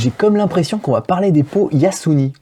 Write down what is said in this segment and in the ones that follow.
J'ai comme l'impression qu'on va parler des pots Yasuni.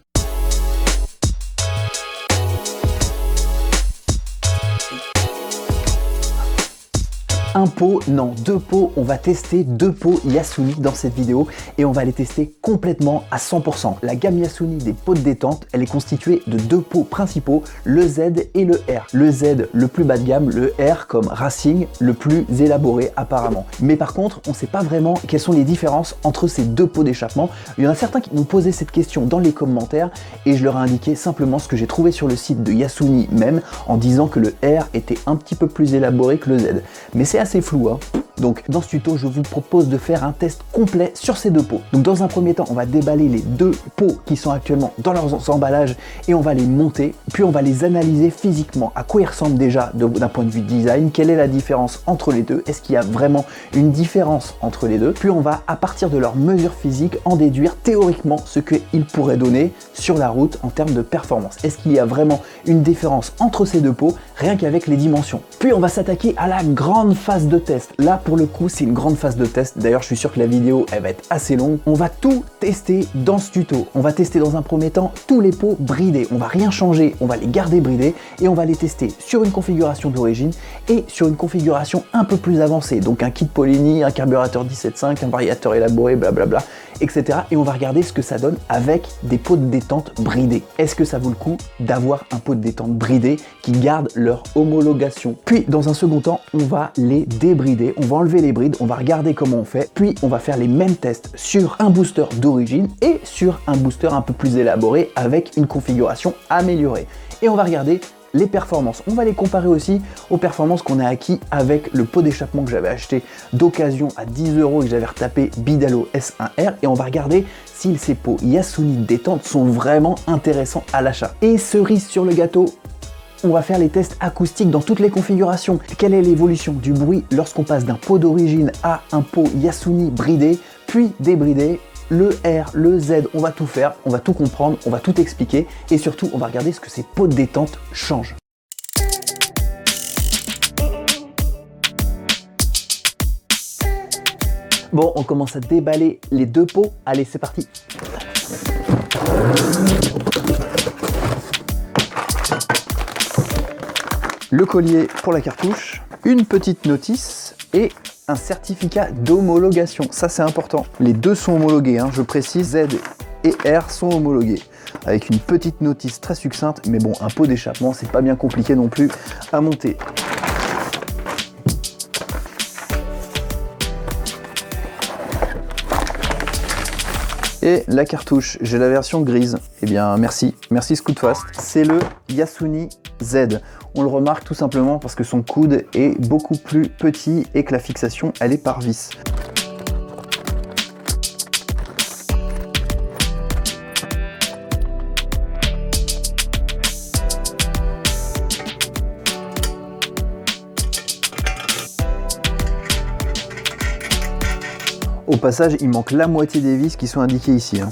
Un pot, non, deux pots, on va tester deux pots Yasuni dans cette vidéo et on va les tester complètement à 100%. La gamme Yasuni des pots de détente, elle est constituée de deux pots principaux, le Z et le R. Le Z, le plus bas de gamme, le R comme Racing, le plus élaboré apparemment. Mais par contre, on ne sait pas vraiment quelles sont les différences entre ces deux pots d'échappement. Il y en a certains qui m'ont posé cette question dans les commentaires et je leur ai indiqué simplement ce que j'ai trouvé sur le site de Yasuni même en disant que le R était un petit peu plus élaboré que le Z. Mais c'est assez flou, hein. Donc dans ce tuto, je vous propose de faire un test complet sur ces deux pots. Donc dans un premier temps, on va déballer les deux pots qui sont actuellement dans leurs emballages et on va les monter, puis on va les analyser physiquement. À quoi ils ressemblent déjà d'un point de vue design, quelle est la différence entre les deux, est-ce qu'il y a vraiment une différence entre les deux, puis on va à partir de leurs mesures physiques en déduire théoriquement ce qu'ils pourraient donner sur la route en termes de performance. Est-ce qu'il y a vraiment une différence entre ces deux pots, rien qu'avec les dimensions. Puis on va s'attaquer à la grande phase de test. Là pour le coup c'est une grande phase de test, d'ailleurs je suis sûr que la vidéo elle va être assez longue. On va tout tester dans ce tuto. On va tester dans un premier temps tous les pots bridés, on va rien changer, on va les garder bridés et on va les tester sur une configuration d'origine et sur une configuration un peu plus avancée, donc un kit Polini, un carburateur 17.5, un variateur élaboré, blablabla, etc. Et on va regarder ce que ça donne avec des pots de détente bridés. Est-ce que ça vaut le coup d'avoir un pot de détente bridé qui garde leur homologation? Puis dans un second temps, on va les débrider, on va enlever les brides, on va regarder comment on fait, puis on va faire les mêmes tests sur un booster d'origine et sur un booster un peu plus élaboré avec une configuration améliorée. Et on va regarder les performances. On va les comparer aussi aux performances qu'on a acquis avec le pot d'échappement que j'avais acheté d'occasion à 10 € et que j'avais retapé Bidalo S1R et on va regarder si ces pots Yasuni de détente sont vraiment intéressants à l'achat. Et cerise sur le gâteau, on va faire les tests acoustiques dans toutes les configurations. Quelle est l'évolution du bruit lorsqu'on passe d'un pot d'origine à un pot Yasuni bridé, puis débridé, le R, le Z, on va tout faire, on va tout comprendre, on va tout expliquer et surtout on va regarder ce que ces pots de détente changent. Bon, on commence à déballer les deux pots. Allez, c'est parti. Le collier pour la cartouche, une petite notice et un certificat d'homologation. Ça, c'est important. Les deux sont homologués, hein, je précise, Z et R sont homologués. Avec une petite notice très succincte, mais bon, un pot d'échappement, c'est pas bien compliqué non plus à monter. Et la cartouche, j'ai la version grise. Eh bien, merci Scootfast. C'est le Yasuni Z. On le remarque tout simplement parce que son coude est beaucoup plus petit et que la fixation, elle est par vis. Au passage, il manque la moitié des vis qui sont indiquées ici, hein.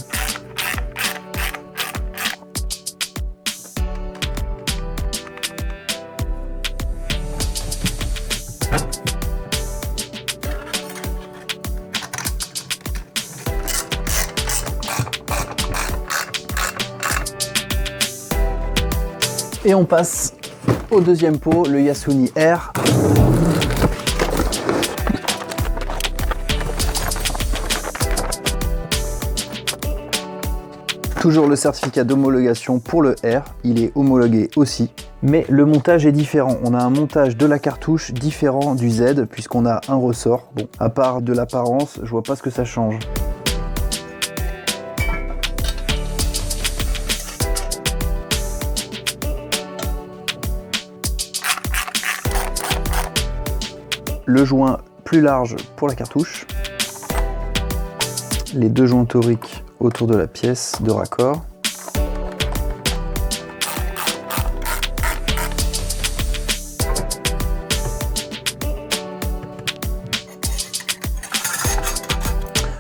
Et on passe au deuxième pot, le Yasuni R. Toujours le certificat d'homologation pour le R, il est homologué aussi. Mais le montage est différent, on a un montage de la cartouche différent du Z puisqu'on a un ressort. Bon, à part de l'apparence, je vois pas ce que ça change. Le joint plus large pour la cartouche, les deux joints toriques autour de la pièce de raccord.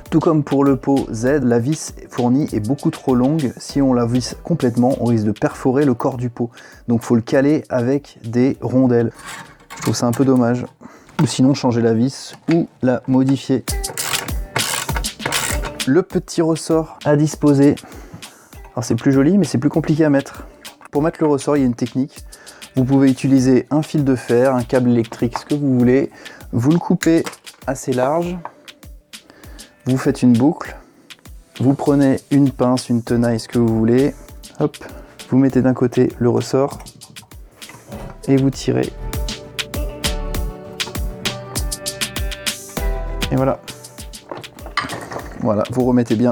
Tout comme pour le pot Z, la vis fournie est beaucoup trop longue. Si on la visse complètement, on risque de perforer le corps du pot. Donc il faut le caler avec des rondelles. Je trouve ça un peu dommage. Ou sinon changer la vis ou la modifier. le petit ressort à disposer. Alors c'est plus joli, mais c'est plus compliqué à mettre. Pour mettre le ressort, il y a une technique. Vous pouvez utiliser un fil de fer, un câble électrique, ce que vous voulez. Vous le coupez assez large. Vous faites une boucle. Vous prenez une pince, une tenaille, ce que vous voulez. Hop, vous mettez d'un côté le ressort et vous tirez. Et voilà. Voilà, vous remettez bien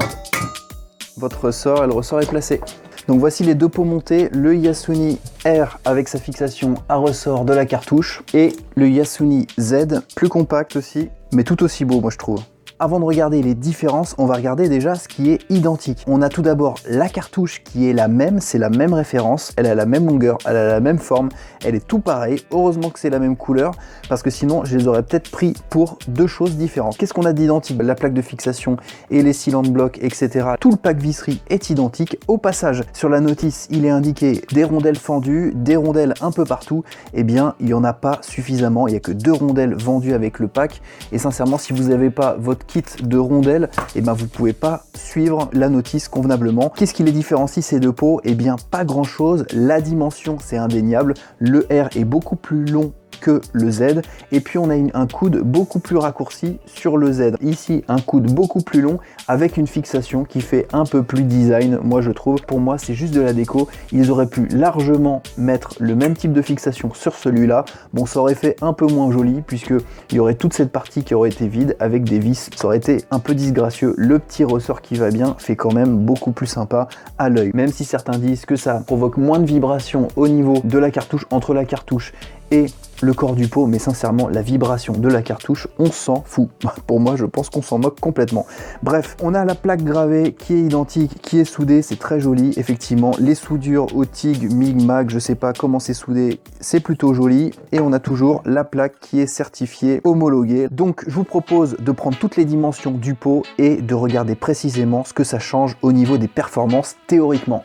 votre ressort et le ressort est placé. Donc voici les deux pots montés, le Yasuni R avec sa fixation à ressort de la cartouche et le Yasuni Z, plus compact aussi, mais tout aussi beau moi je trouve. Avant de regarder les différences, on va regarder déjà ce qui est identique. On a tout d'abord la cartouche qui est la même, c'est la même référence, elle a la même longueur, elle a la même forme, elle est tout pareil. Heureusement que c'est la même couleur, parce que sinon je les aurais peut-être pris pour deux choses différentes. Qu'est-ce qu'on a d'identique? La plaque de fixation et les cylindres blocs, etc. Tout le pack visserie est identique. Au passage, sur la notice, il est indiqué des rondelles fendues, des rondelles un peu partout. Eh bien, il n'y en a pas suffisamment, il n'y a que 2 rondelles vendues avec le pack. Et sincèrement, si vous n'avez pas votre kit de rondelles, et ben vous pouvez pas suivre la notice convenablement. Qu'est-ce qui les différencie ces deux pots? Et bien pas grand chose, la dimension c'est indéniable, le R est beaucoup plus long que le Z, et puis on a un coude beaucoup plus raccourci sur le Z. Ici un coude beaucoup plus long avec une fixation qui fait un peu plus design, moi je trouve. Pour moi c'est juste de la déco, ils auraient pu largement mettre le même type de fixation sur celui-là. Bon, ça aurait fait un peu moins joli puisque il y aurait toute cette partie qui aurait été vide avec des vis, ça aurait été un peu disgracieux. Le petit ressort qui va bien fait quand même beaucoup plus sympa à l'œil, même si certains disent que ça provoque moins de vibrations au niveau de la cartouche, entre la cartouche et le corps du pot, mais sincèrement la vibration de la cartouche on s'en fout. Pour moi je pense qu'on s'en moque complètement. Bref, on a la plaque gravée qui est identique, qui est soudée, c'est très joli. Effectivement les soudures au TIG, MIG, MAG, je sais pas comment c'est soudé, c'est plutôt joli. Et on a toujours la plaque qui est certifiée, homologuée. Donc je vous propose de prendre toutes les dimensions du pot et de regarder précisément ce que ça change au niveau des performances théoriquement.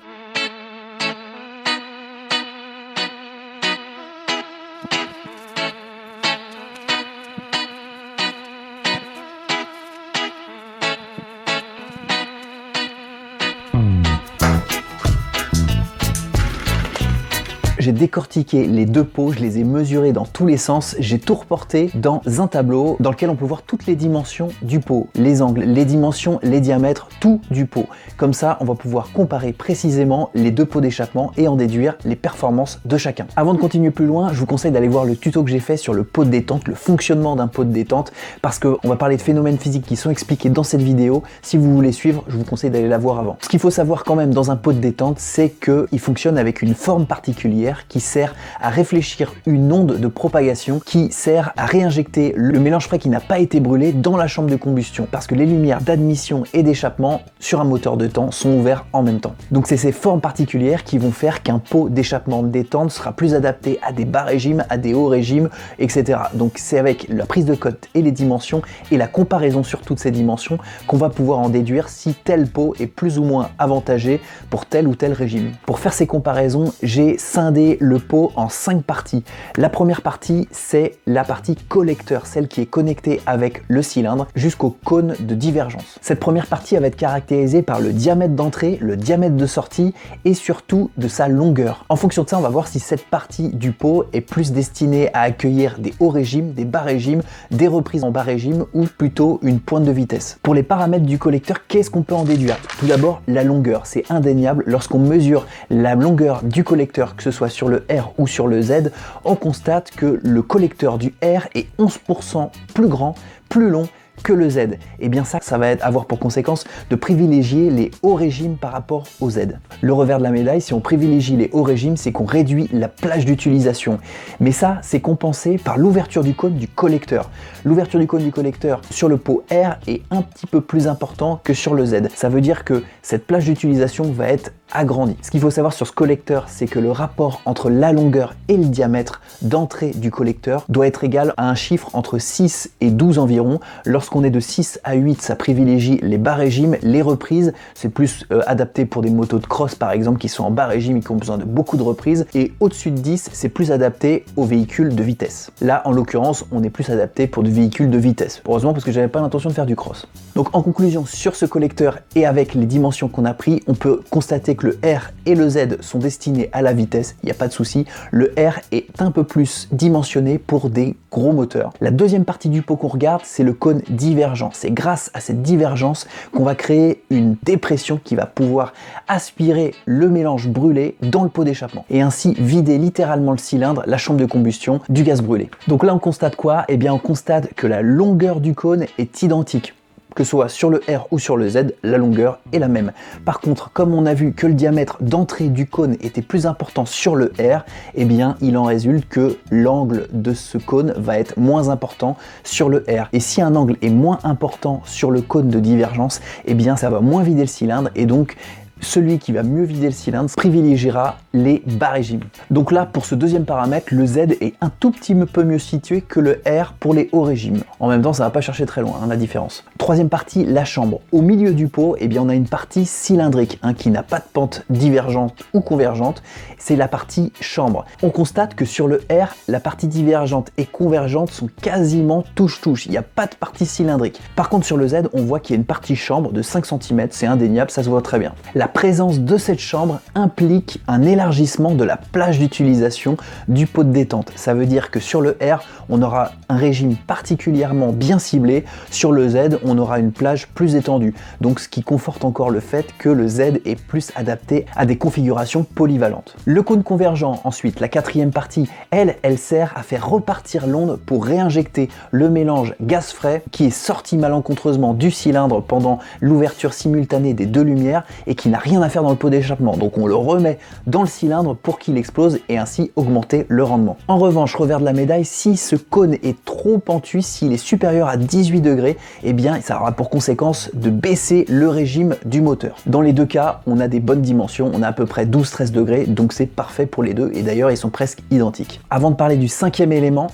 J'ai décortiqué les deux pots, je les ai mesurés dans tous les sens, j'ai tout reporté dans un tableau dans lequel on peut voir toutes les dimensions du pot, les angles, les dimensions, les diamètres, tout du pot. Comme ça, on va pouvoir comparer précisément les deux pots d'échappement et en déduire les performances de chacun. Avant de continuer plus loin, je vous conseille d'aller voir le tuto que j'ai fait sur le pot de détente, le fonctionnement d'un pot de détente, parce qu'on va parler de phénomènes physiques qui sont expliqués dans cette vidéo. Si vous voulez suivre, je vous conseille d'aller la voir avant. Ce qu'il faut savoir quand même dans un pot de détente, c'est qu'il fonctionne avec une forme particulière qui sert à réfléchir une onde de propagation qui sert à réinjecter le mélange frais qui n'a pas été brûlé dans la chambre de combustion, parce que les lumières d'admission et d'échappement sur un moteur de temps sont ouvertes en même temps. Donc c'est ces formes particulières qui vont faire qu'un pot d'échappement de détente sera plus adapté à des bas régimes, à des hauts régimes, etc. Donc c'est avec la prise de cote et les dimensions et la comparaison sur toutes ces dimensions qu'on va pouvoir en déduire si tel pot est plus ou moins avantagé pour tel ou tel régime. Pour faire ces comparaisons, j'ai scindé le pot en 5 parties. La première partie, c'est la partie collecteur, celle qui est connectée avec le cylindre jusqu'au cône de divergence. Cette première partie va être caractérisée par le diamètre d'entrée, le diamètre de sortie et surtout de sa longueur. En fonction de ça, on va voir si cette partie du pot est plus destinée à accueillir des hauts régimes, des bas régimes, des reprises en bas régime ou plutôt une pointe de vitesse. Pour les paramètres du collecteur, qu'est-ce qu'on peut en déduire? Tout d'abord, la longueur. C'est indéniable. Lorsqu'on mesure la longueur du collecteur, que ce soit sur le R ou sur le Z, on constate que le collecteur du R est 11% plus grand, plus long que le Z. Et bien ça va avoir pour conséquence de privilégier les hauts régimes par rapport au Z. Le revers de la médaille, si on privilégie les hauts régimes, c'est qu'on réduit la plage d'utilisation. Mais ça, c'est compensé par l'ouverture du cône du collecteur. L'ouverture du cône du collecteur sur le pot R est un petit peu plus important que sur le Z. Ça veut dire que cette plage d'utilisation va être agrandi. Ce qu'il faut savoir sur ce collecteur, c'est que le rapport entre la longueur et le diamètre d'entrée du collecteur doit être égal à un chiffre entre 6 et 12 environ. Lorsqu'on est de 6 à 8, ça privilégie les bas régimes, les reprises, c'est plus adapté pour des motos de cross par exemple qui sont en bas régime et qui ont besoin de beaucoup de reprises, et au-dessus de 10, c'est plus adapté aux véhicules de vitesse. Là, en l'occurrence, on est plus adapté pour des véhicules de vitesse. Heureusement, parce que j'avais pas l'intention de faire du cross. Donc en conclusion, sur ce collecteur et avec les dimensions qu'on a pris, on peut constater que le R et le Z sont destinés à la vitesse, il n'y a pas de souci. Le R est un peu plus dimensionné pour des gros moteurs. La deuxième partie du pot qu'on regarde, c'est le cône divergent. C'est grâce à cette divergence qu'on va créer une dépression qui va pouvoir aspirer le mélange brûlé dans le pot d'échappement et ainsi vider littéralement le cylindre, la chambre de combustion, du gaz brûlé. Donc là on constate quoi? Eh bien on constate que la longueur du cône est identique. Que ce soit sur le R ou sur le Z, la longueur est la même. Par contre, comme on a vu que le diamètre d'entrée du cône était plus important sur le R, eh bien il en résulte que l'angle de ce cône va être moins important sur le R. Et si un angle est moins important sur le cône de divergence, eh bien ça va moins vider le cylindre et donc celui qui va mieux vider le cylindre privilégiera les bas régimes. Donc là, pour ce deuxième paramètre, le Z est un tout petit peu mieux situé que le R pour les hauts régimes. En même temps, ça va pas chercher très loin, la différence. Troisième partie, la chambre. Au milieu du pot, eh bien, on a une partie cylindrique qui n'a pas de pente divergente ou convergente. C'est la partie chambre. On constate que sur le R, la partie divergente et convergente sont quasiment touche-touche. Il n'y a pas de partie cylindrique. Par contre, sur le Z, on voit qu'il y a une partie chambre de 5 cm. C'est indéniable, ça se voit très bien. La présence de cette chambre implique un élargissement de la plage d'utilisation du pot de détente. Ça veut dire que sur le R, on aura un régime particulièrement bien ciblé. Sur le Z, on aura une plage plus étendue. Donc ce qui conforte encore le fait que le Z est plus adapté à des configurations polyvalentes. Le cône convergent, ensuite, la quatrième partie, elle sert à faire repartir l'onde pour réinjecter le mélange gaz frais qui est sorti malencontreusement du cylindre pendant l'ouverture simultanée des deux lumières et qui n'a rien à faire dans le pot d'échappement. Donc on le remet dans le cylindre pour qu'il explose et ainsi augmenter le rendement. En revanche, revers de la médaille, si ce cône est trop pentu, s'il est supérieur à 18 degrés, eh bien ça aura pour conséquence de baisser le régime du moteur. Dans les deux cas, on a des bonnes dimensions, on a à peu près 12-13 degrés, donc c'est parfait pour les deux et d'ailleurs ils sont presque identiques. Avant de parler du cinquième élément,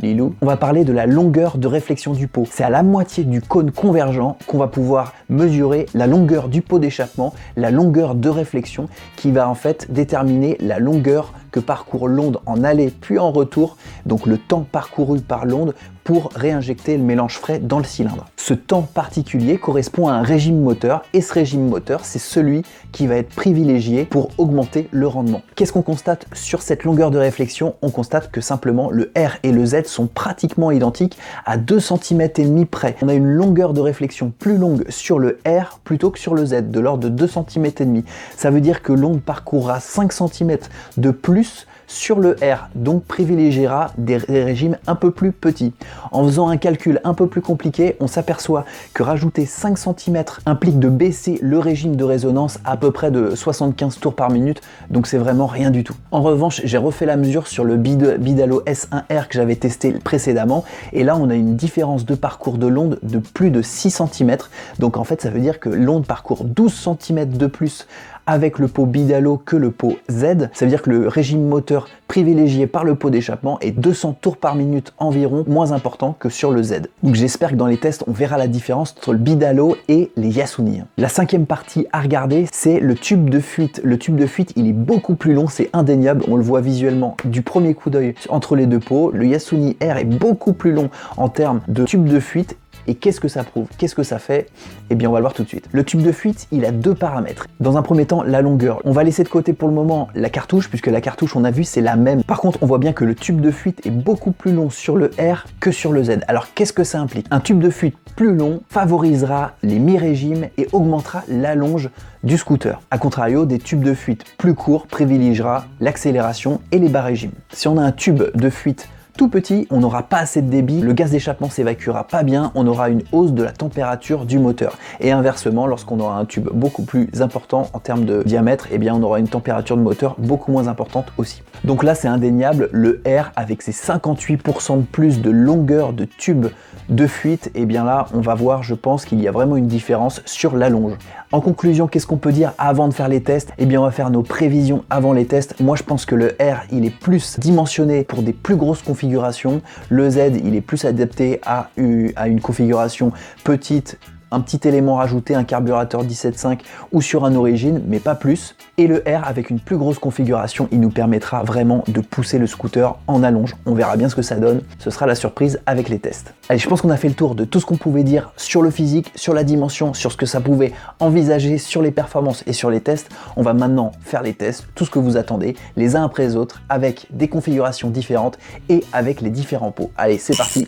Lilou, on va parler de la longueur de réflexion du pot. C'est à la moitié du cône convergent qu'on va pouvoir mesurer la longueur du pot d'échappement, la longueur de réflexion qui va en fait déterminer la longueur que parcourt l'onde en aller puis en retour, donc le temps parcouru par l'onde pour réinjecter le mélange frais dans le cylindre. Ce temps particulier correspond à un régime moteur et ce régime moteur, c'est celui qui va être privilégié pour augmenter le rendement. Qu'est-ce qu'on constate sur cette longueur de réflexion? On constate que simplement le R et le Z sont pratiquement identiques à 2,5 cm près. On a une longueur de réflexion plus longue sur le R plutôt que sur le Z, de l'ordre de 2,5 cm. Ça veut dire que l'onde parcourra 5 cm de plus sur le R, donc privilégiera des régimes un peu plus petits. En faisant un calcul un peu plus compliqué, on s'aperçoit que rajouter 5 cm implique de baisser le régime de résonance à peu près de 75 tours par minute, donc c'est vraiment rien du tout. En revanche, j'ai refait la mesure sur le Bidalo S1R que j'avais testé précédemment, et là on a une différence de parcours de l'onde de plus de 6 cm, donc en fait ça veut dire que l'onde parcourt 12 cm de plus avec le pot Bidalo que le pot Z. Ça veut dire que le régime moteur privilégié par le pot d'échappement est 200 tours par minute environ moins important que sur le Z. Donc j'espère que dans les tests on verra la différence entre le Bidalo et les Yasuni. La cinquième partie à regarder, c'est le tube de fuite. Le tube de fuite, il est beaucoup plus long, c'est indéniable, on le voit visuellement du premier coup d'œil entre les deux pots. Le Yasuni R est beaucoup plus long en termes de tube de fuite. Et qu'est-ce que ça prouve? Qu'est-ce que ça fait? Eh bien on va le voir tout de suite. Le tube de fuite, il a deux paramètres. Dans un premier temps, la longueur. On va laisser de côté pour le moment la cartouche, puisque la cartouche, on a vu, c'est la même. Par contre, on voit bien que le tube de fuite est beaucoup plus long sur le R que sur le Z. Alors qu'est-ce que ça implique? Un tube de fuite plus long favorisera les mi-régimes et augmentera l'allonge du scooter. A contrario, des tubes de fuite plus courts privilégiera l'accélération et les bas régimes. Si on a un tube de fuite tout petit, on n'aura pas assez de débit, le gaz d'échappement s'évacuera pas bien, on aura une hausse de la température du moteur. Et inversement, lorsqu'on aura un tube beaucoup plus important en termes de diamètre, eh bien on aura une température de moteur beaucoup moins importante aussi. Donc là c'est indéniable, le R avec ses 58% de plus de longueur de tube de fuite, et bien là on va voir, je pense qu'il y a vraiment une différence sur la longe. En conclusion, qu'est-ce qu'on peut dire avant de faire les tests? Eh bien on va faire nos prévisions avant les tests. Moi je pense que le R il est plus dimensionné pour des plus grosses configurations, le Z il est plus adapté à une configuration petite, un petit élément rajouté, un carburateur 17.5 ou sur un Origin, mais pas plus. Et le R avec une plus grosse configuration, il nous permettra vraiment de pousser le scooter en allonge. On verra bien ce que ça donne, ce sera la surprise avec les tests. Allez, je pense qu'on a fait le tour de tout ce qu'on pouvait dire sur le physique, sur la dimension, sur ce que ça pouvait envisager, sur les performances et sur les tests. On va maintenant faire les tests, tout ce que vous attendez, les uns après les autres, avec des configurations différentes et avec les différents pots. Allez, c'est parti!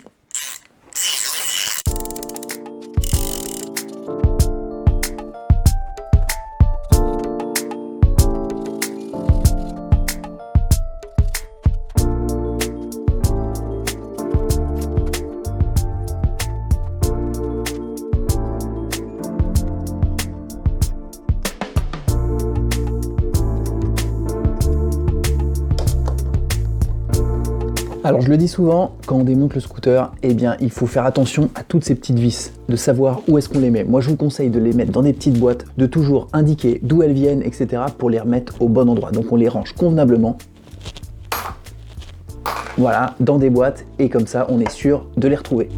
Alors je le dis souvent, quand on démonte le scooter, eh bien il faut faire attention à toutes ces petites vis, de savoir où est-ce qu'on les met. Moi je vous conseille de les mettre dans des petites boîtes, de toujours indiquer d'où elles viennent, etc. pour les remettre au bon endroit. Donc on les range convenablement, voilà, dans des boîtes, et comme ça on est sûr de les retrouver.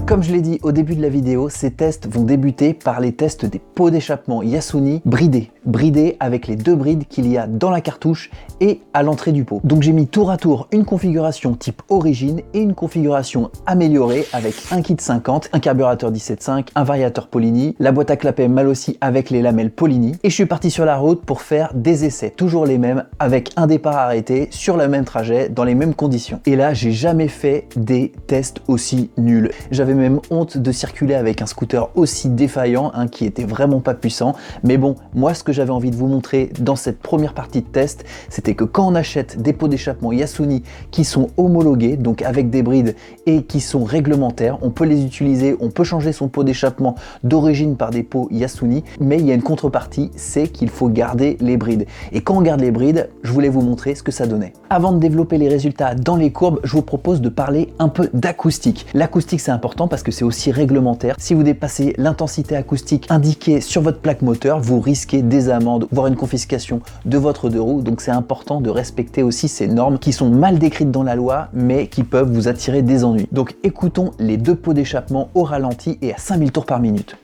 Comme je l'ai dit au début de la vidéo, ces tests vont débuter par les tests des pots d'échappement Yasuni bridés avec les deux brides qu'il y a dans la cartouche et à l'entrée du pot. Donc j'ai mis tour à tour une configuration type Origin et une configuration améliorée avec un kit 50, un carburateur 17.5, un variateur Polini, la boîte à clapet mal aussi avec les lamelles Polini, et je suis parti sur la route pour faire des essais, toujours les mêmes, avec un départ arrêté sur le même trajet, dans les mêmes conditions. Et là, j'ai jamais fait des tests aussi nuls. J'avais même honte de circuler avec un scooter aussi défaillant, qui était vraiment pas puissant. Mais bon, moi ce que j'avais envie de vous montrer dans cette première partie de test, c'était que quand on achète des pots d'échappement Yasuni qui sont homologués, donc avec des brides et qui sont réglementaires, on peut les utiliser, on peut changer son pot d'échappement d'origine par des pots Yasuni, mais il y a une contrepartie, c'est qu'il faut garder les brides. Et quand on garde les brides, je voulais vous montrer ce que ça donnait. Avant de développer les résultats dans les courbes, je vous propose de parler un peu d'acoustique. L'acoustique c'est important parce que c'est aussi réglementaire. Si vous dépassez l'intensité acoustique indiquée sur votre plaque moteur, vous risquez des amendes, voire une confiscation de votre deux roues. Donc c'est important de respecter aussi ces normes qui sont mal décrites dans la loi, mais qui peuvent vous attirer des ennuis. Donc écoutons les deux pots d'échappement au ralenti et à 5000 tours par minute.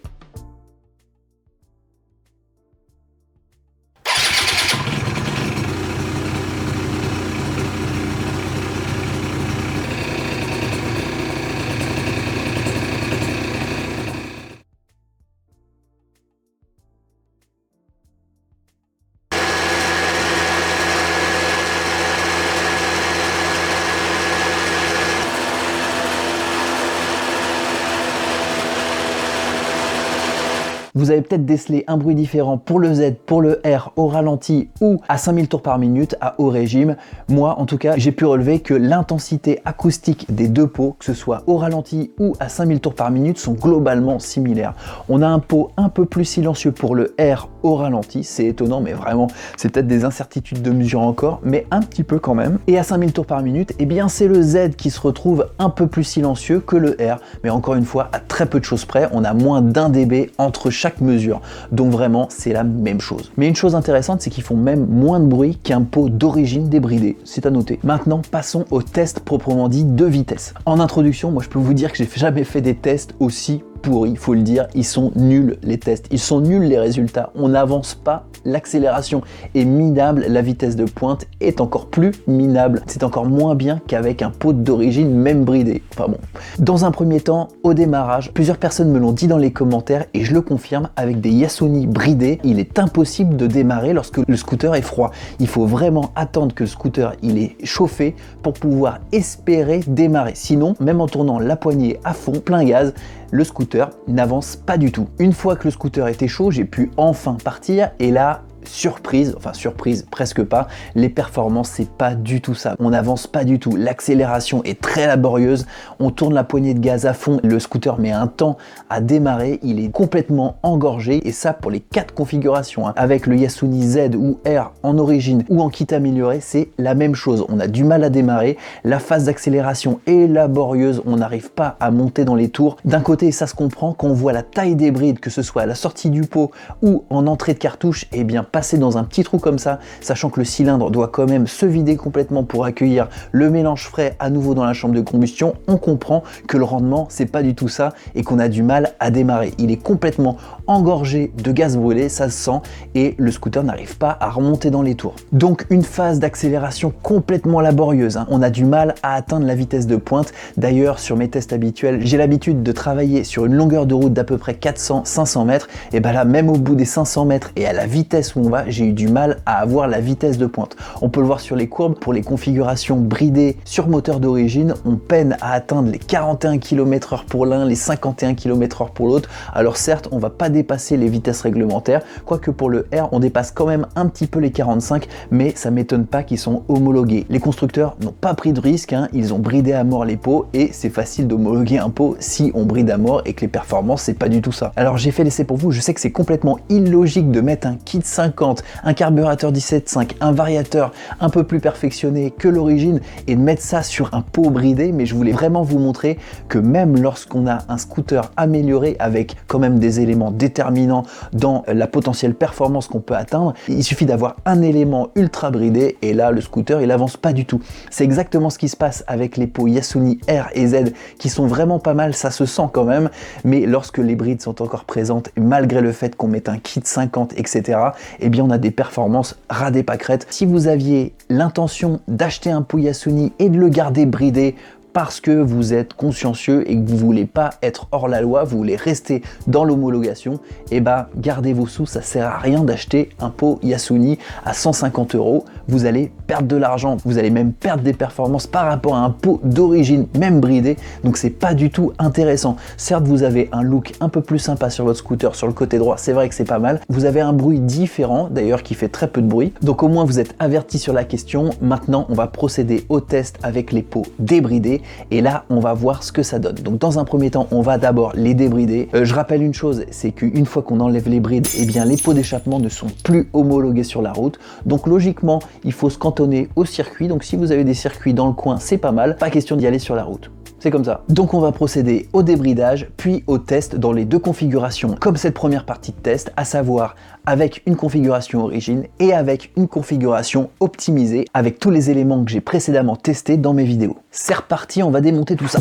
Vous avez peut-être décelé un bruit différent pour le Z, pour le R au ralenti ou à 5000 tours par minute à haut régime. Moi, en tout cas, j'ai pu relever que l'intensité acoustique des deux pots, que ce soit au ralenti ou à 5000 tours par minute, sont globalement similaires. On a un pot un peu plus silencieux pour le R au ralenti, c'est étonnant, mais vraiment, c'est peut-être des incertitudes de mesure encore, mais un petit peu quand même. Et à 5000 tours par minute, eh bien, c'est le Z qui se retrouve un peu plus silencieux que le R, mais encore une fois, à très peu de choses près, on a moins d'1 dB entre chaque mesure, donc vraiment c'est la même chose. Mais une chose intéressante, c'est qu'ils font même moins de bruit qu'un pot d'origine débridé, c'est à noter. Maintenant passons au test proprement dit de vitesse. En introduction, moi je peux vous dire que j'ai jamais fait des tests aussi pourris, il faut le dire, ils sont nuls les tests, ils sont nuls les résultats, on n'avance pas l'accélération est minable, la vitesse de pointe est encore plus minable. C'est encore moins bien qu'avec un pot d'origine même bridé. Enfin bon. Dans un premier temps, au démarrage, plusieurs personnes me l'ont dit dans les commentaires et je le confirme, avec des Yasuni bridés, il est impossible de démarrer lorsque le scooter est froid. Il faut vraiment attendre que le scooter il est chauffé pour pouvoir espérer démarrer. Sinon, même en tournant la poignée à fond, plein gaz, le scooter n'avance pas du tout. Une fois que le scooter était chaud, j'ai pu enfin partir et là, surprise, enfin surprise presque pas, les performances c'est pas du tout ça, on n'avance pas du tout, l'accélération est très laborieuse, on tourne la poignée de gaz à fond, le scooter met un temps à démarrer, il est complètement engorgé et ça pour les 4 configurations, hein. Avec le Yasuni Z ou R en origine ou en kit amélioré, c'est la même chose, on a du mal à démarrer, la phase d'accélération est laborieuse, on n'arrive pas à monter dans les tours. D'un côté ça se comprend, quand on voit la taille des brides, que ce soit à la sortie du pot ou en entrée de cartouche, et bien passer dans un petit trou comme ça, sachant que le cylindre doit quand même se vider complètement pour accueillir le mélange frais à nouveau dans la chambre de combustion, on comprend que le rendement c'est pas du tout ça et qu'on a du mal à démarrer. Il est complètement engorgé de gaz brûlé, ça se sent, et le scooter n'arrive pas à remonter dans les tours. Donc une phase d'accélération complètement laborieuse, hein. On a du mal à atteindre la vitesse de pointe. D'ailleurs sur mes tests habituels, j'ai l'habitude de travailler sur une longueur de route d'à peu près 400-500 mètres, et ben là même au bout des 500 mètres et à la vitesse où on va, j'ai eu du mal à avoir la vitesse de pointe. On peut le voir sur les courbes, pour les configurations bridées sur moteur d'origine, on peine à atteindre les 41 km/h pour l'un, les 51 km/h pour l'autre. Alors certes, on va pas dépasser les vitesses réglementaires, quoique pour le R, on dépasse quand même un petit peu les 45, mais ça m'étonne pas qu'ils sont homologués. Les constructeurs n'ont pas pris de risque, hein, ils ont bridé à mort les pots et c'est facile d'homologuer un pot si on bride à mort et que les performances, c'est pas du tout ça. Alors j'ai fait l'essai pour vous, je sais que c'est complètement illogique de mettre un kit 50, un carburateur 17.5, un variateur un peu plus perfectionné que l'origine et de mettre ça sur un pot bridé, mais je voulais vraiment vous montrer que même lorsqu'on a un scooter amélioré avec quand même des éléments déterminants dans la potentielle performance qu'on peut atteindre, il suffit d'avoir un élément ultra bridé et là le scooter il avance pas du tout. C'est exactement ce qui se passe avec les pots Yasuni R et Z qui sont vraiment pas mal, ça se sent quand même, mais lorsque les brides sont encore présentes, malgré le fait qu'on mette un kit 50, etc., eh bien on a des performances ras des pâquerettes. Si vous aviez l'intention d'acheter un pot Yasuni et de le garder bridé parce que vous êtes consciencieux et que vous voulez pas être hors la loi, vous voulez rester dans l'homologation, et bah gardez vos sous, ça sert à rien d'acheter un pot Yasuni à 150 €, vous allez perdre de l'argent, vous allez même perdre des performances par rapport à un pot d'origine, même bridé, donc c'est pas du tout intéressant. Certes, vous avez un look un peu plus sympa sur votre scooter, sur le côté droit, c'est vrai que c'est pas mal, vous avez un bruit différent, d'ailleurs qui fait très peu de bruit, donc au moins vous êtes averti sur la question. Maintenant, on va procéder au test avec les pots débridés, et là on va voir ce que ça donne. Donc dans un premier temps, on va d'abord les débrider. Je rappelle une chose, c'est qu'une fois qu'on enlève les brides, eh bien les pots d'échappement ne sont plus homologués sur la route, donc logiquement il faut se cantonner au circuit. Donc si vous avez des circuits dans le coin, c'est pas mal, pas question d'y aller sur la route. C'est comme ça. Donc on va procéder au débridage, puis au test dans les deux configurations, comme cette première partie de test, à savoir avec une configuration origine et avec une configuration optimisée, avec tous les éléments que j'ai précédemment testés dans mes vidéos. C'est reparti, on va démonter tout ça.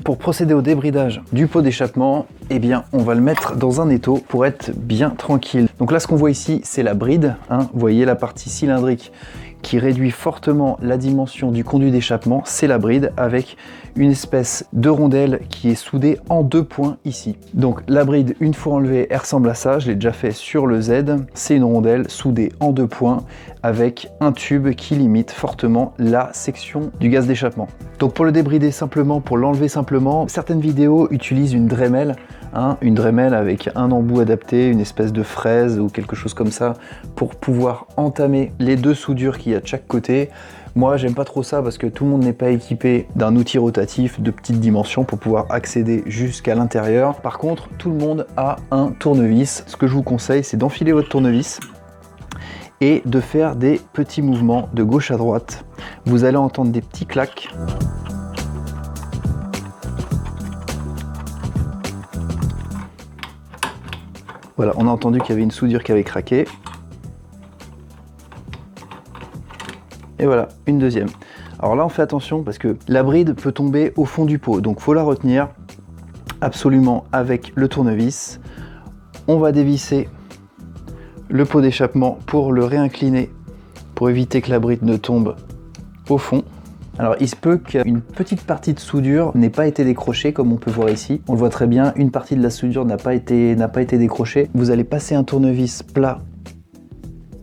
Pour procéder au débridage du pot d'échappement, eh bien on va le mettre dans un étau pour être bien tranquille. Donc là ce qu'on voit ici c'est la bride, hein. Vous voyez la partie cylindrique qui réduit fortement la dimension du conduit d'échappement, c'est la bride avec une espèce de rondelle qui est soudée en 2 points ici. Donc la bride, une fois enlevée, elle ressemble à ça, je l'ai déjà fait sur le Z, c'est une rondelle soudée en 2 points avec un tube qui limite fortement la section du gaz d'échappement. Donc pour le débrider simplement, pour l'enlever simplement, certaines vidéos utilisent une Dremel, hein, une Dremel avec un embout adapté, une espèce de fraise ou quelque chose comme ça pour pouvoir entamer les deux soudures qu'il y a de chaque côté. Moi j'aime pas trop ça parce que tout le monde n'est pas équipé d'un outil rotatif de petite dimension pour pouvoir accéder jusqu'à l'intérieur. Par contre tout le monde a un tournevis. Ce que je vous conseille c'est d'enfiler votre tournevis et de faire des petits mouvements de gauche à droite. Vous allez entendre des petits clacs. Voilà, on a entendu qu'il y avait une soudure qui avait craqué. Et voilà, une deuxième. Alors là, on fait attention parce que la bride peut tomber au fond du pot. Donc, faut la retenir absolument avec le tournevis. On va dévisser le pot d'échappement pour le réincliner, pour éviter que la bride ne tombe au fond. Alors il se peut qu'une petite partie de soudure n'ait pas été décrochée, comme on peut voir ici. On le voit très bien, une partie de la soudure n'a pas été décrochée. Vous allez passer un tournevis plat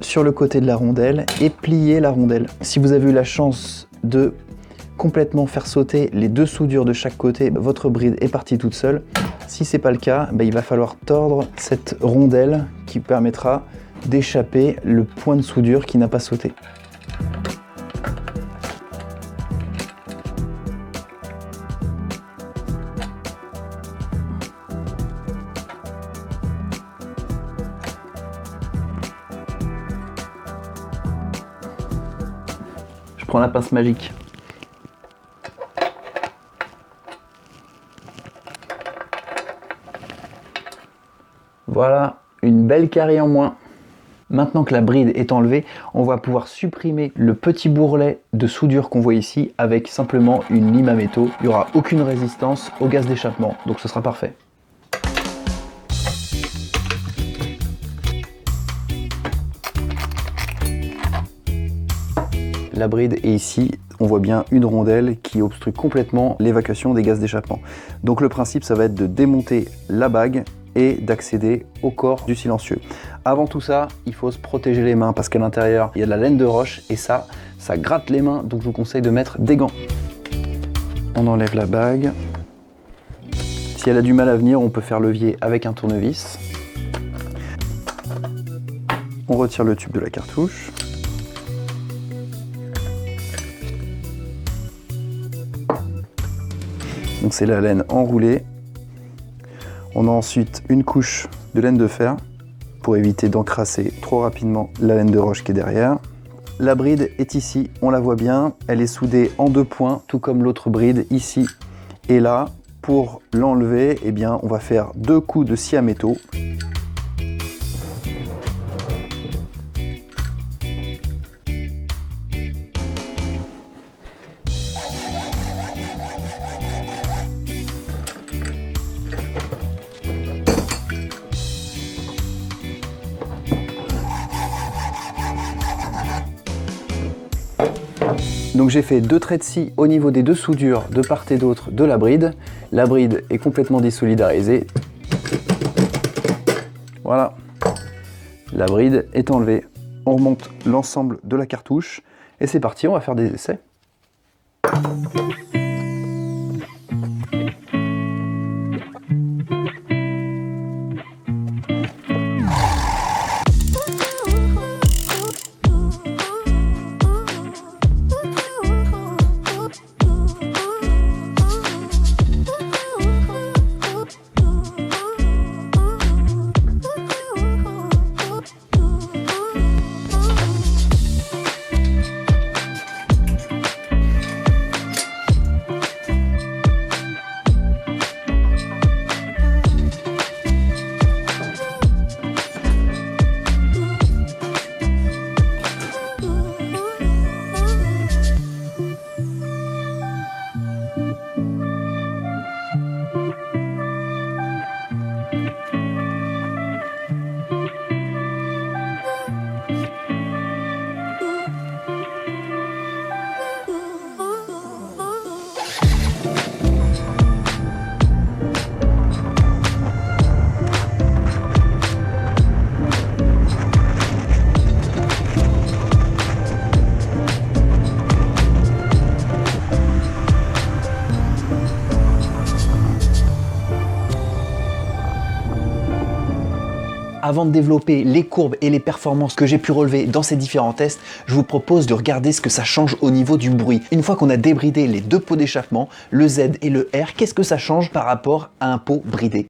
sur le côté de la rondelle et plier la rondelle. Si vous avez eu la chance de complètement faire sauter les deux soudures de chaque côté, votre bride est partie toute seule. Si c'est pas le cas, il va falloir tordre cette rondelle qui permettra d'échapper le point de soudure qui n'a pas sauté. Je prends la pince magique. Voilà, une belle carie en moins. Maintenant que la bride est enlevée, on va pouvoir supprimer le petit bourrelet de soudure qu'on voit ici avec simplement une lime à métaux. Il n'y aura aucune résistance au gaz d'échappement, donc ce sera parfait. La bride est ici, on voit bien une rondelle qui obstrue complètement l'évacuation des gaz d'échappement. Donc le principe, ça va être de démonter la bague et d'accéder au corps du silencieux. Avant tout ça, il faut se protéger les mains parce qu'à l'intérieur, il y a de la laine de roche et ça gratte les mains, donc je vous conseille de mettre des gants. On enlève la bague. Si elle a du mal à venir, on peut faire levier avec un tournevis. On retire le tube de la cartouche. Donc c'est la laine enroulée. On a ensuite une couche de laine de fer pour éviter d'encrasser trop rapidement la laine de roche qui est derrière. La bride est ici, on la voit bien, elle est soudée en deux points, tout comme l'autre bride ici et là. Pour l'enlever, eh bien, on va faire deux coups de scie à métaux. Donc j'ai fait deux traits de scie au niveau des deux soudures de part et d'autre de la bride. La bride est complètement désolidarisée. Voilà, la bride est enlevée. On remonte l'ensemble de la cartouche et c'est parti, on va faire des essais. Avant de développer les courbes et les performances que j'ai pu relever dans ces différents tests, je vous propose de regarder ce que ça change au niveau du bruit. Une fois qu'on a débridé les deux pots d'échappement, le Z et le R, qu'est-ce que ça change par rapport à un pot bridé ?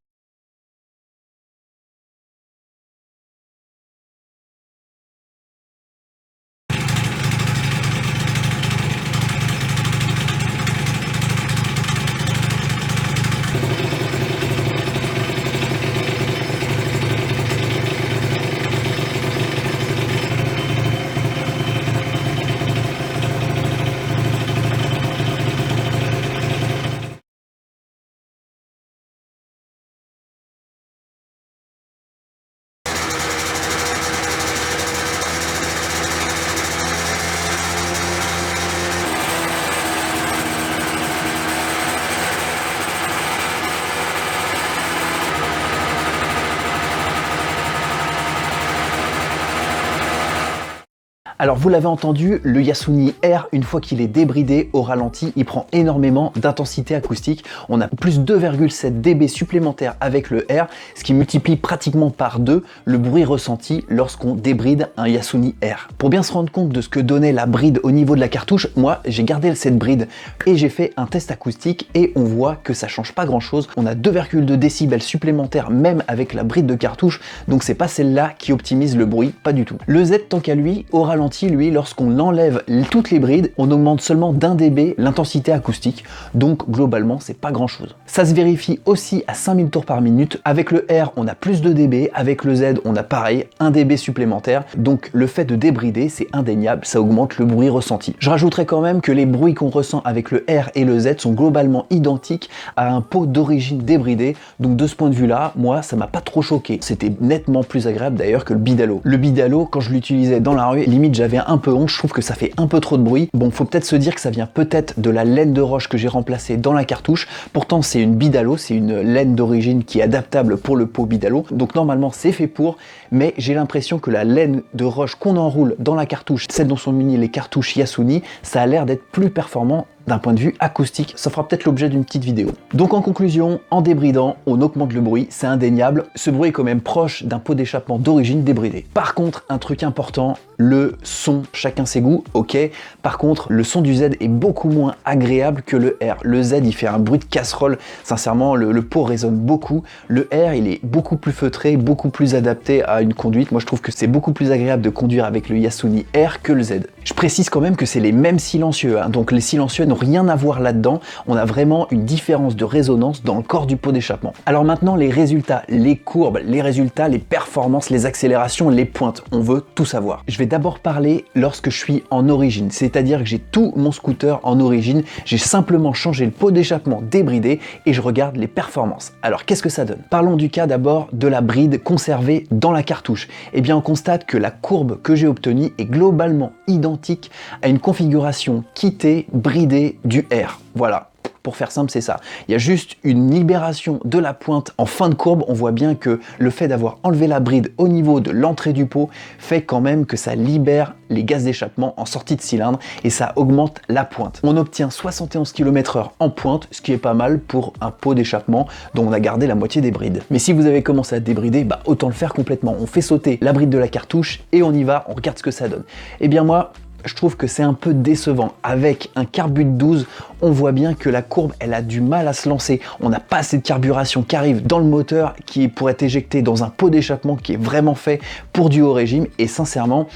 Alors vous l'avez entendu, le Yasuni R, une fois qu'il est débridé au ralenti, il prend énormément d'intensité acoustique. On a plus 2,7 dB supplémentaires avec le R, ce qui multiplie pratiquement par 2 le bruit ressenti lorsqu'on débride un Yasuni R. Pour bien se rendre compte de ce que donnait la bride au niveau de la cartouche, moi j'ai gardé cette bride et j'ai fait un test acoustique et on voit que ça change pas grand chose. On a 2,2 décibels supplémentaires même avec la bride de cartouche, donc c'est pas celle-là qui optimise le bruit, pas du tout. Le Z tant qu'à lui, au ralenti, lui, lorsqu'on enlève toutes les brides, on augmente seulement d'1 dB l'intensité acoustique, donc globalement c'est pas grand chose. Ça se vérifie aussi à 5000 tours par minute. Avec le R on a plus de dB, avec le Z on a pareil 1 dB supplémentaire, donc le fait de débrider c'est indéniable, ça augmente le bruit ressenti. Je rajouterai quand même que les bruits qu'on ressent avec le R et le Z sont globalement identiques à un pot d'origine débridé, donc de ce point de vue là, moi ça m'a pas trop choqué. C'était nettement plus agréable d'ailleurs que le Bidalo. Le Bidalo, quand je l'utilisais dans la rue, limite j'avais un peu honte, je trouve que ça fait un peu trop de bruit. Bon, faut peut-être se dire que ça vient peut-être de la laine de roche que j'ai remplacée dans la cartouche. Pourtant c'est une Bidalo, c'est une laine d'origine qui est adaptable pour le pot Bidalo, donc normalement c'est fait pour, mais j'ai l'impression que la laine de roche qu'on enroule dans la cartouche, celle dont sont munies les cartouches Yasuni, ça a l'air d'être plus performant d'un point de vue acoustique. Ça fera peut-être l'objet d'une petite vidéo. Donc en conclusion, en débridant, on augmente le bruit, c'est indéniable. Ce bruit est quand même proche d'un pot d'échappement d'origine débridé. Par contre, un truc important, le son, chacun ses goûts, ok. Par contre, le son du Z est beaucoup moins agréable que le R. Le Z, il fait un bruit de casserole. Sincèrement, le pot résonne beaucoup. Le R, il est beaucoup plus feutré, beaucoup plus adapté à une conduite. Moi, je trouve que c'est beaucoup plus agréable de conduire avec le Yasuni R que le Z. Je précise quand même que c'est les mêmes silencieux, hein. Donc les silencieux n'ont rien à voir là-dedans. On a vraiment une différence de résonance dans le corps du pot d'échappement. Alors maintenant, les résultats, les courbes, les résultats, les performances, les accélérations, les pointes. On veut tout savoir. Je vais d'abord parler lorsque je suis en origine, c'est-à-dire que j'ai tout mon scooter en origine. J'ai simplement changé le pot d'échappement débridé et je regarde les performances. Alors qu'est-ce que ça donne? Parlons du cas d'abord de la bride conservée dans la cartouche. Eh bien, on constate que la courbe que j'ai obtenue est globalement identique à une configuration quittée, bridée du R. Voilà. Pour faire simple, c'est ça. Il y a juste une libération de la pointe en fin de courbe. On voit bien que le fait d'avoir enlevé la bride au niveau de l'entrée du pot fait quand même que ça libère les gaz d'échappement en sortie de cylindre et ça augmente la pointe. On obtient 71 km/h en pointe, ce qui est pas mal pour un pot d'échappement dont on a gardé la moitié des brides. Mais si vous avez commencé à débrider, bah autant le faire complètement. On fait sauter la bride de la cartouche et on y va, on regarde ce que ça donne. Eh bien moi, je trouve que c'est un peu décevant. Avec un carbut 12, on voit bien que la courbe, elle a du mal à se lancer. On n'a pas assez de carburation qui arrive dans le moteur qui pourrait être éjecté dans un pot d'échappement qui est vraiment fait pour du haut régime. Et sincèrement,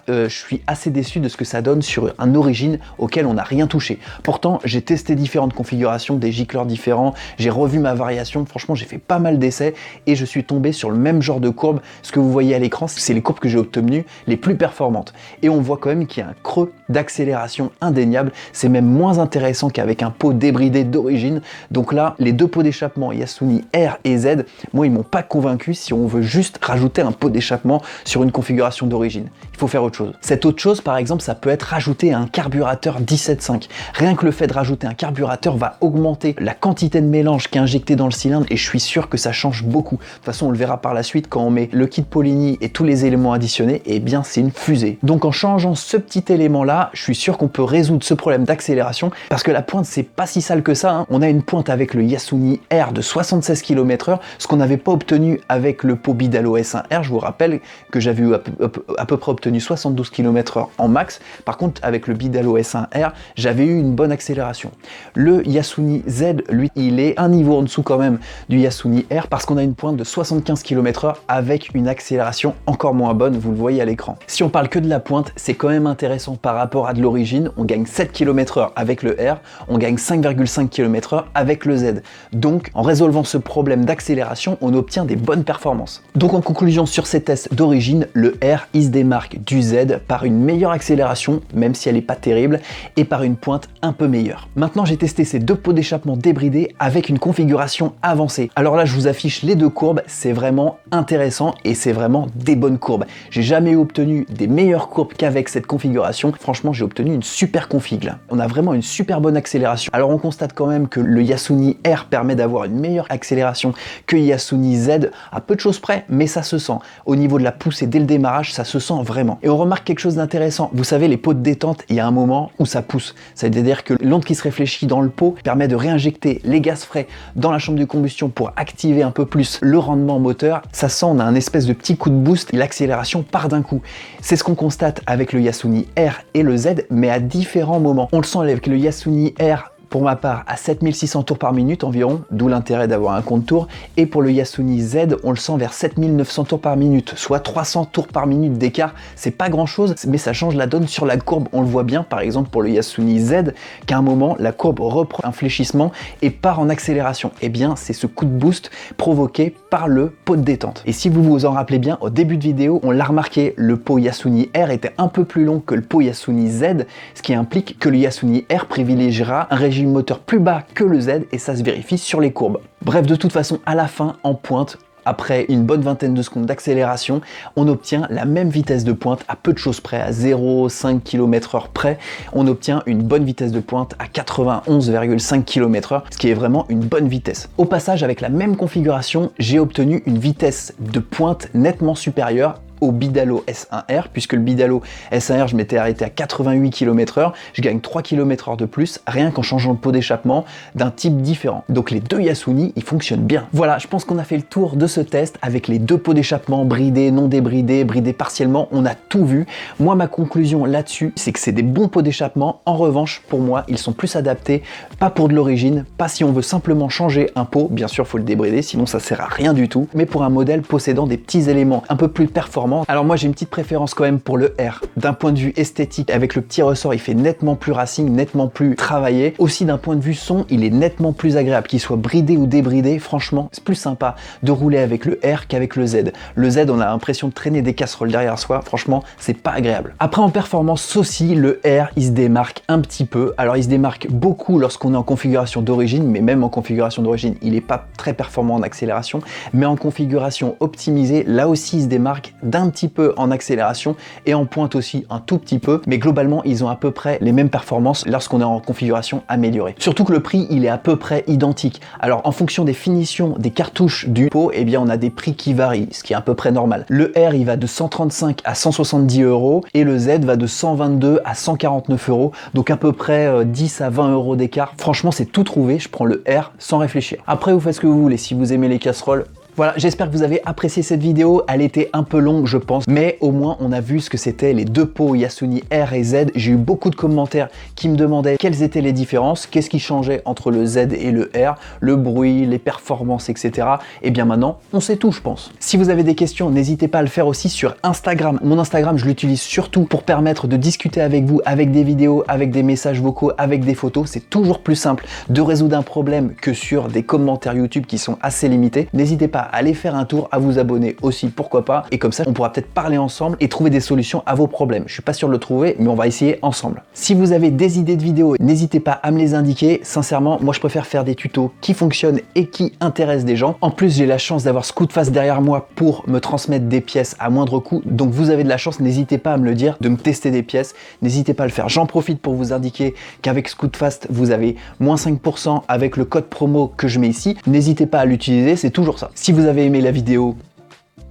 je suis assez déçu de ce que ça donne sur un origine auquel on n'a rien touché. Pourtant, j'ai testé différentes configurations, des gicleurs différents, j'ai revu ma variation. Franchement, j'ai fait pas mal d'essais et je suis tombé sur le même genre de courbe. Ce que vous voyez à l'écran, c'est les courbes que j'ai obtenues les plus performantes. Et on voit quand même qu'il y a un creux d'accélération indéniable. C'est même moins intéressant qu'avec un pot débridé d'origine. Donc là, les deux pots d'échappement Yasuni R et Z, moi ils m'ont pas convaincu si on veut juste rajouter un pot d'échappement sur une configuration d'origine. Il faut faire autre chose. Cette autre chose, par exemple, ça peut être rajouter un carburateur 17.5. Rien que le fait de rajouter un carburateur va augmenter la quantité de mélange qui est injecté dans le cylindre et je suis sûr que ça change beaucoup. De toute façon, on le verra par la suite quand on met le kit Poligny et tous les éléments additionnés, et bien c'est une fusée. Donc en changeant ce petit élément là, je suis sûr qu'on peut résoudre ce problème d'accélération parce que la pointe c'est pas si sale que ça, hein. On a une pointe avec le Yasuni R de 76 km/h, ce qu'on n'avait pas obtenu avec le pot Bidalo S1R. Je vous rappelle que j'avais eu à peu près obtenu 72 km/h en max. Par contre avec le Bidalo S1R, j'avais eu une bonne accélération. Le Yasuni Z, lui, il est un niveau en dessous quand même du Yasuni R parce qu'on a une pointe de 75 km/h avec une accélération encore moins bonne, vous le voyez à l'écran. Si on parle que de la pointe, c'est quand même intéressant par rapport à de l'origine. On gagne 7 km/h avec le R, on gagne 5,5 km/h avec le Z. Donc en résolvant ce problème d'accélération, on obtient des bonnes performances. Donc en conclusion sur ces tests d'origine, le R il se démarque du Z par une meilleure accélération, même si elle n'est pas terrible, et par une pointe un peu meilleure. Maintenant j'ai testé ces deux pots d'échappement débridés avec une configuration avancée. Alors là je vous affiche les deux courbes, c'est vraiment intéressant et c'est vraiment des bonnes courbes. J'ai jamais obtenu des meilleures courbes qu'avec cette configuration. Franchement franchement j'ai obtenu une super config là. On a vraiment une super bonne accélération. Alors on constate quand même que le Yasuni R permet d'avoir une meilleure accélération que Yasuni Z à peu de choses près, mais ça se sent. Au niveau de la poussée dès le démarrage, ça se sent vraiment. Et on remarque quelque chose d'intéressant. Vous savez, les pots de détente, il y a un moment où ça pousse. C'est-à-dire que l'onde qui se réfléchit dans le pot permet de réinjecter les gaz frais dans la chambre de combustion pour activer un peu plus le rendement moteur. Ça sent, on a un espèce de petit coup de boost et l'accélération part d'un coup. C'est ce qu'on constate avec le Yasuni R et le Z, mais à différents moments. On le sent avec le Yasuni R, pour ma part, à 7600 tours par minute environ, d'où l'intérêt d'avoir un compte tour. Et pour le Yasuni Z, on le sent vers 7900 tours par minute, soit 300 tours par minute d'écart. C'est pas grand chose, mais ça change la donne sur la courbe. On le voit bien, par exemple, pour le Yasuni Z, qu'à un moment, la courbe reprend un fléchissement et part en accélération. Et bien, c'est ce coup de boost provoqué par le pot de détente. Et si vous vous en rappelez bien, au début de vidéo, on l'a remarqué, le pot Yasuni R était un peu plus long que le pot Yasuni Z, ce qui implique que le Yasuni R privilégiera un régime moteur plus bas que le Z et ça se vérifie sur les courbes. Bref, de toute façon, à la fin, en pointe, après une bonne vingtaine de secondes d'accélération, on obtient la même vitesse de pointe à peu de choses près, à 0,5 km/h près. On obtient une bonne vitesse de pointe à 91,5 km/h, ce qui est vraiment une bonne vitesse. Au passage, avec la même configuration, j'ai obtenu une vitesse de pointe nettement supérieure au Bidalo S1R, puisque le Bidalo S1R, je m'étais arrêté à 88 km/h, je gagne 3 km/h de plus, rien qu'en changeant le pot d'échappement d'un type différent. Donc les deux Yasuni, ils fonctionnent bien. Voilà, je pense qu'on a fait le tour de ce test avec les deux pots d'échappement bridés, non débridés, bridés partiellement, on a tout vu. Moi, ma conclusion là-dessus, c'est que c'est des bons pots d'échappement. En revanche, pour moi, ils sont plus adaptés, pas pour de l'origine, pas si on veut simplement changer un pot, bien sûr, faut le débrider, sinon ça sert à rien du tout, mais pour un modèle possédant des petits éléments un peu plus performants. Alors moi j'ai une petite préférence quand même pour le R. D'un point de vue esthétique, avec le petit ressort, il fait nettement plus racing, nettement plus travaillé. Aussi d'un point de vue son, il est nettement plus agréable. Qu'il soit bridé ou débridé, franchement, c'est plus sympa de rouler avec le R qu'avec le Z. Le Z, on a l'impression de traîner des casseroles derrière soi, franchement, c'est pas agréable. Après en performance aussi, le R, il se démarque un petit peu. Alors il se démarque beaucoup lorsqu'on est en configuration d'origine, mais même en configuration d'origine, il est pas très performant en accélération. Mais en configuration optimisée, là aussi il se démarque d'un petit peu en accélération et en pointe aussi un tout petit peu, mais globalement ils ont à peu près les mêmes performances lorsqu'on est en configuration améliorée. Surtout que le prix il est à peu près identique. Alors en fonction des finitions des cartouches du pot, eh bien on a des prix qui varient, ce qui est à peu près normal. Le R il va de 135 à 170 € et le Z va de 122 à 149 €, donc à peu près 10 à 20 € d'écart. Franchement c'est tout trouvé, je prends le R sans réfléchir. Après vous faites ce que vous voulez, si vous aimez les casseroles. Voilà, j'espère que vous avez apprécié cette vidéo, elle était un peu longue je pense, mais au moins on a vu ce que c'était les deux pots Yasuni R et Z. J'ai eu beaucoup de commentaires qui me demandaient quelles étaient les différences, qu'est-ce qui changeait entre le Z et le R, le bruit, les performances, etc. Et bien maintenant, on sait tout je pense. Si vous avez des questions, n'hésitez pas à le faire aussi sur Instagram. Mon Instagram, je l'utilise surtout pour permettre de discuter avec vous, avec des vidéos, avec des messages vocaux, avec des photos. C'est toujours plus simple de résoudre un problème que sur des commentaires YouTube qui sont assez limités. N'hésitez pas à aller faire un tour, à vous abonner aussi, pourquoi pas, et comme ça on pourra peut-être parler ensemble et trouver des solutions à vos problèmes. Je suis pas sûr de le trouver, mais on va essayer ensemble. Si vous avez des idées de vidéos, n'hésitez pas à me les indiquer. Sincèrement, moi je préfère faire des tutos qui fonctionnent et qui intéressent des gens. En plus, j'ai la chance d'avoir Scootfast derrière moi pour me transmettre des pièces à moindre coût, donc vous avez de la chance, n'hésitez pas à me le dire, de me tester des pièces, n'hésitez pas à le faire. J'en profite pour vous indiquer qu'avec Scootfast, vous avez moins 5% avec le code promo que je mets ici. N'hésitez pas à l'utiliser, c'est toujours ça. Si vous avez aimé la vidéo,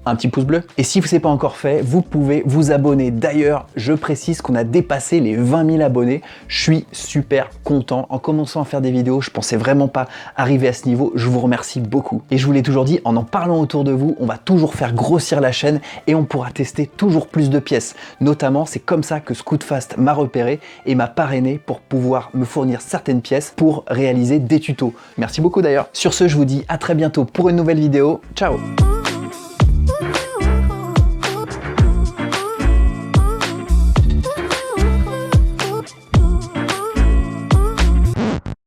un petit pouce bleu. Et si ce n'est pas encore fait, vous pouvez vous abonner. D'ailleurs, je précise qu'on a dépassé les 20 000 abonnés. Je suis super content. En commençant à faire des vidéos, je pensais vraiment pas arriver à ce niveau. Je vous remercie beaucoup. Et je vous l'ai toujours dit, en parlant autour de vous, on va toujours faire grossir la chaîne et on pourra tester toujours plus de pièces. Notamment, c'est comme ça que Scootfast m'a repéré et m'a parrainé pour pouvoir me fournir certaines pièces pour réaliser des tutos. Merci beaucoup d'ailleurs. Sur ce, je vous dis à très bientôt pour une nouvelle vidéo. Ciao!